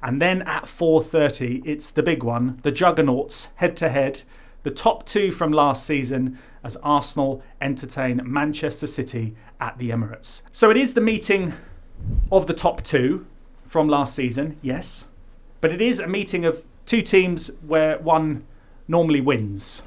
And then at 4:30, it's the big one, the juggernauts head-to-head, the top two from last season as Arsenal entertain Manchester City at the Emirates. So it is the meeting of the top two from last season, yes, but it is a meeting of two teams where one normally wins.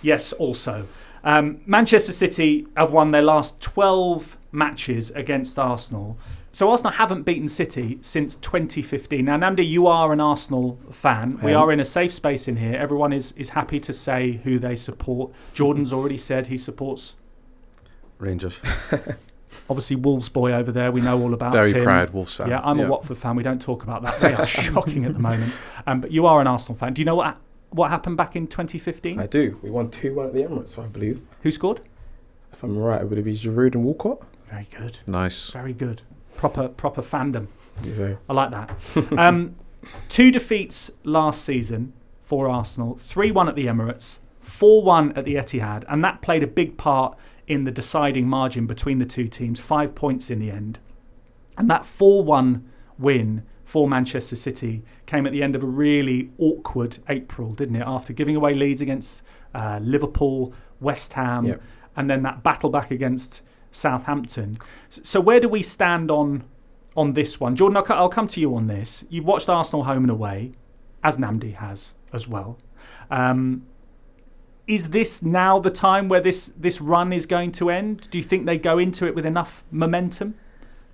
Yes, also. Manchester City have won their last 12 matches against Arsenal. So Arsenal haven't beaten City since 2015. Now, Nnamdi, you are an Arsenal fan. We are in a safe space in here. Everyone is happy to say who they support. Jordan's already said he supports Rangers. Obviously, Wolves boy over there. We know all about Very him. proud Wolves fan. Yeah, I'm a Watford fan. We don't talk about that. They are shocking at the moment. But you are an Arsenal fan. Do you know what happened back in 2015? I do. We won 2-1 at the Emirates, I believe. Who scored? If I'm right, it would be Giroud and Walcott. Very good. Nice. Very good. Proper fandom. Yeah. I like that. 2 defeats last season for Arsenal. 3-1 at the Emirates, 4-1 at the Etihad, and that played a big part in the deciding margin between the two teams. 5 points in the end. And that 4-1 win for Manchester City came at the end of a really awkward April, didn't it? After giving away leads against Liverpool, West Ham, and then that battle back against Southampton. So where do we stand on this one? Jordan, I'll come to you on this. You've watched Arsenal home and away, as Nnamdi has as well. Is this now the time where this run is going to end? Do you think they go into it with enough momentum?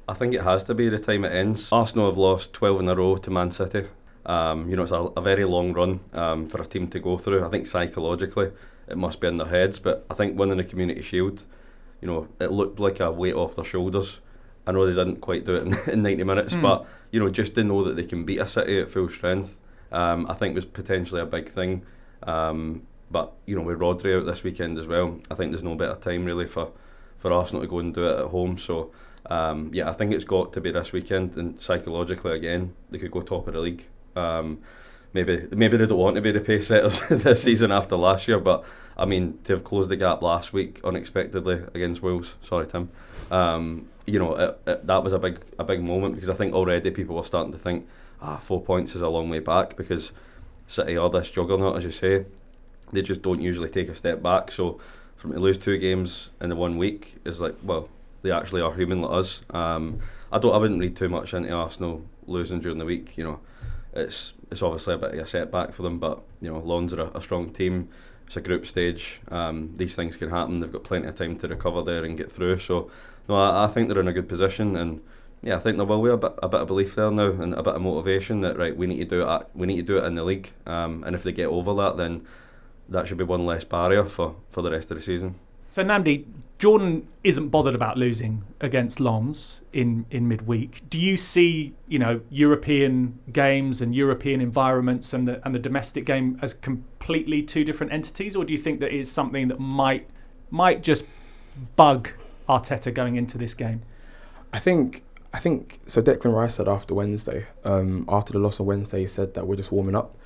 I think it has to be the time it ends. Arsenal have lost 12 in a row to Man City. It's a very long run for a team to go through. I think psychologically it must be in their heads, but I think winning the Community Shield, it looked like a weight off their shoulders. I know they didn't quite do it in 90 minutes, but just to know that they can beat a City at full strength, I think was potentially a big thing. But with Rodri out this weekend as well, I think there's no better time really for Arsenal to go and do it at home. So I think it's got to be this weekend, and psychologically again they could go top of the league. Maybe they don't want to be the pace setters this season after last year, but I mean, to have closed the gap last week unexpectedly against Wolves, sorry Tim, that was a big moment, because I think already people were starting to think 4 points is a long way back, because City are this juggernaut, as you say. They just don't usually take a step back. So for them to lose 2 games in the 1 week is like, well, they actually are human like us. I wouldn't read too much into Arsenal losing during the week. It's obviously a bit of a setback for them, but Lons are a strong team. It's a group stage. These things can happen. They've got plenty of time to recover there and get through. So no, I think they're in a good position, and I think there will be a bit of belief there now, and a bit of motivation that right, we need to do it in the league, and if they get over that, then that should be one less barrier for the rest of the season. So Nnamdi, Jordan isn't bothered about losing against Lens in midweek. Do you see European games and European environments and the domestic game as completely 2 different entities, or do you think that is something that might just bug Arteta going into this game? I think so. Declan Rice said after Wednesday, after the loss on Wednesday, he said that we're just warming up.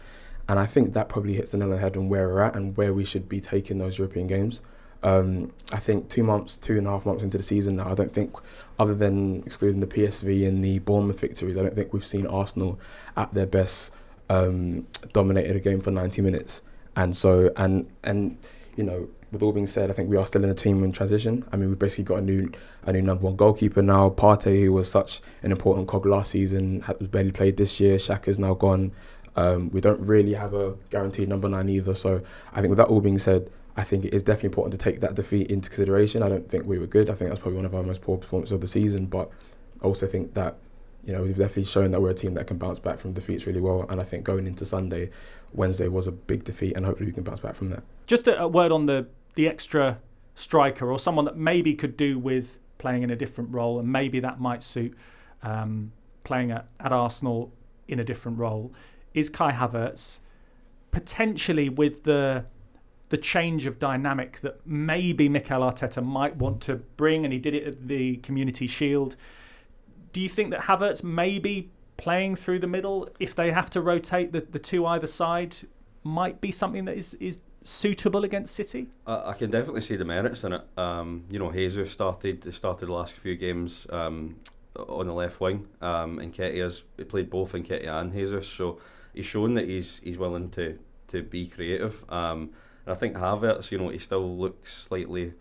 And I think that probably hits the nail on the head on where we're at and where we should be taking those European games. I think 2.5 months into the season now, I don't think, other than excluding the PSV and the Bournemouth victories, I don't think we've seen Arsenal at their best dominated a game for 90 minutes. And so, and with all being said, I think we are still in a team in transition. I mean, we've basically got a new number 1 goalkeeper now. Partey, who was such an important cog last season, has barely played this year. Xhaka's now gone. We don't really have a guaranteed number 9 either. So I think with that all being said, I think it is definitely important to take that defeat into consideration. I don't think we were good. I think that's probably one of our most poor performances of the season. But I also think that we've definitely shown that we're a team that can bounce back from defeats really well. And I think going into Wednesday was a big defeat, and hopefully we can bounce back from that. Just a word on the extra striker, or someone that maybe could do with playing in a different role, and maybe that might suit playing at Arsenal in a different role, is Kai Havertz, potentially with the change of dynamic that maybe Mikel Arteta might want to bring, and he did it at the Community Shield. Do you think that Havertz maybe playing through the middle, if they have to rotate the 2 either side, might be something that is suitable against City? I can definitely see the merits in it. Jesus started the last few games on the left wing, and Getty he played both in Getty and Jesus, so he's shown that he's willing to be creative. And I think Havertz, he still looks slightly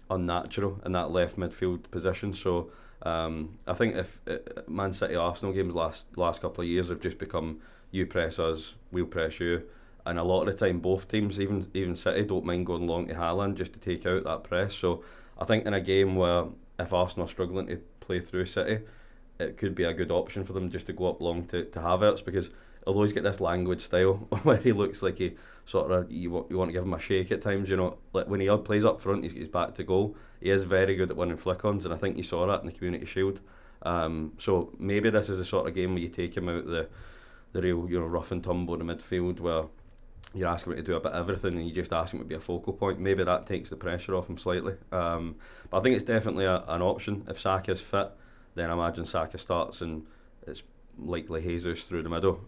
unnatural in that left midfield position. So I think if Man City Arsenal games last couple of years have just become you press us, we'll press you, and a lot of the time both teams, even City, don't mind going long to Haaland just to take out that press. So I think in a game where if Arsenal are struggling to play through City, it could be a good option for them just to go up long to Havertz, because although he's got this languid style where he looks like he sort of, you want to give him a shake at times, like when he plays up front, he's back to goal. He is very good at winning flick-ons, and I think you saw that in the Community Shield. So maybe this is the sort of game where you take him out the real, rough and tumble in the midfield, where you're asking him to do a bit of everything and you just ask him to be a focal point. Maybe that takes the pressure off him slightly. But I think it's definitely an option. If Saka's fit, then I imagine Saka starts, and it's likely Jesus through the middle,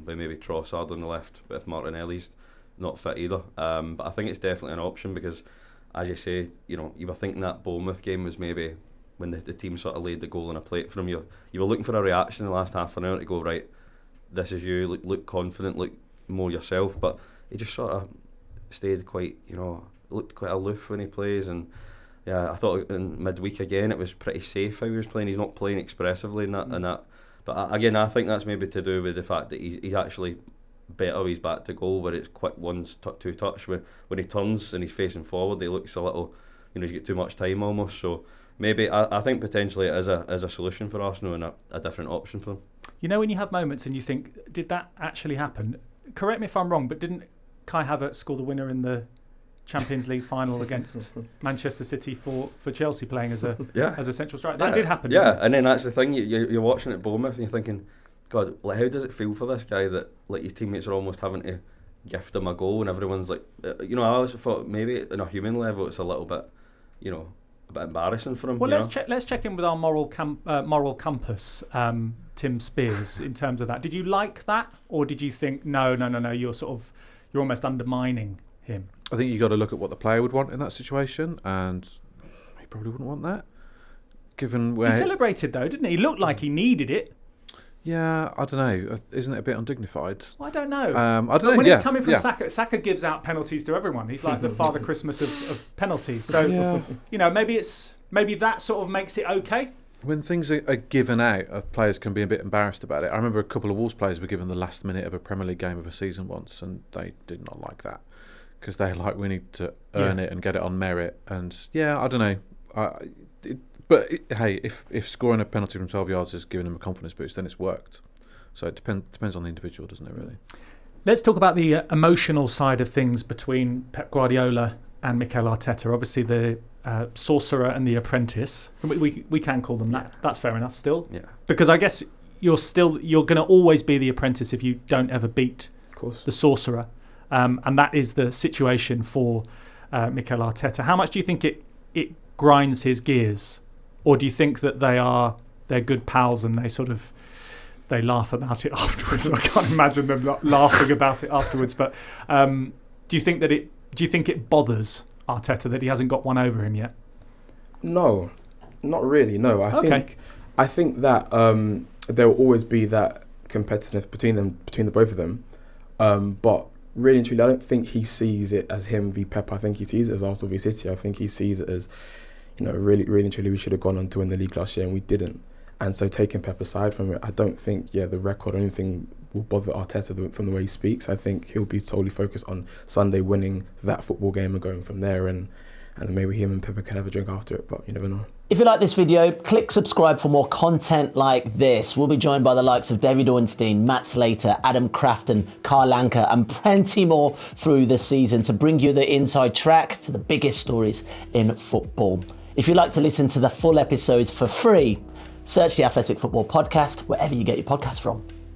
with maybe Trossard on the left, but if Martinelli's not fit either. But I think it's definitely an option, because as you say, you were thinking that Bournemouth game was maybe when the team sort of laid the goal on a plate for him. You were looking for a reaction in the last half an hour to go, right, this is you, look confident, look more yourself, but he just sort of stayed quite, looked quite aloof when he plays. And yeah, I thought in midweek again it was pretty safe how he was playing. He's not playing expressively in that. But again, I think that's maybe to do with the fact that he's actually better. He's back to goal where it's quick ones, two touch. When he turns and he's facing forward, he looks a little, he's got too much time almost. So maybe I think potentially it is a solution for Arsenal and a different option for them. When you have moments and you think, did that actually happen? Correct me if I'm wrong, but didn't Kai Havertz score the winner in the Champions League final against Manchester City for Chelsea, playing as a central striker? That did happen. Yeah, and then that's the thing. You're watching at Bournemouth and you're thinking, God, how does it feel for this guy that his teammates are almost having to gift him a goal, and everyone's like, I always thought maybe on a human level it's a little bit, a bit embarrassing for him. Well, let's check in with our moral compass, Tim Spiers, in terms of that. Did you like that, or did you think no, you're almost undermining him? I think you got to look at what the player would want in that situation, and he probably wouldn't want that. Given where he celebrated though, didn't he? He looked like he needed it. Yeah, I don't know. Isn't it a bit undignified? Well, I don't know. I don't know. When it's coming from Saka, Saka gives out penalties to everyone. He's like the Father Christmas of penalties. So maybe that sort of makes it okay. When things are given out, players can be a bit embarrassed about it. I remember a couple of Wolves players were given the last minute of a Premier League game of a season once, and they did not like that, because they're like, we need to earn it and get it on merit. And I don't know. But if scoring a penalty from 12 yards has given him a confidence boost, then it's worked. So it depends on the individual, doesn't it, really? Let's talk about the emotional side of things between Pep Guardiola and Mikel Arteta. Obviously, the sorcerer and the apprentice. We can call them that. That's fair enough still. Yeah. Because I guess you're going to always be the apprentice if you don't ever beat the sorcerer. And that is the situation for Mikel Arteta. How much do you think it grinds his gears? Or do you think that they're good pals and they laugh about it afterwards? I can't imagine them laughing about it afterwards. But do you think it bothers Arteta that he hasn't got one over him yet? No, not really. No, I think that there will always be that competitiveness between the both of them. But really and truly, I don't think he sees it as him v Pep. I think he sees it as Arsenal v City. I think he sees it as, really and truly, we should have gone on to win the league last year and we didn't. And so taking Pep aside from it, I don't think the record or anything will bother Arteta from the way he speaks. I think he'll be totally focused on Sunday winning that football game and going from there, and maybe him and Pep can have a drink after it, but you never know. If you like this video, click subscribe for more content like this. We'll be joined by the likes of David Ornstein, Matt Slater, Adam Crafton, Carl Anker, and plenty more through the season to bring you the inside track to the biggest stories in football. If you'd like to listen to the full episodes for free, search the Athletic Football Podcast wherever you get your podcasts from.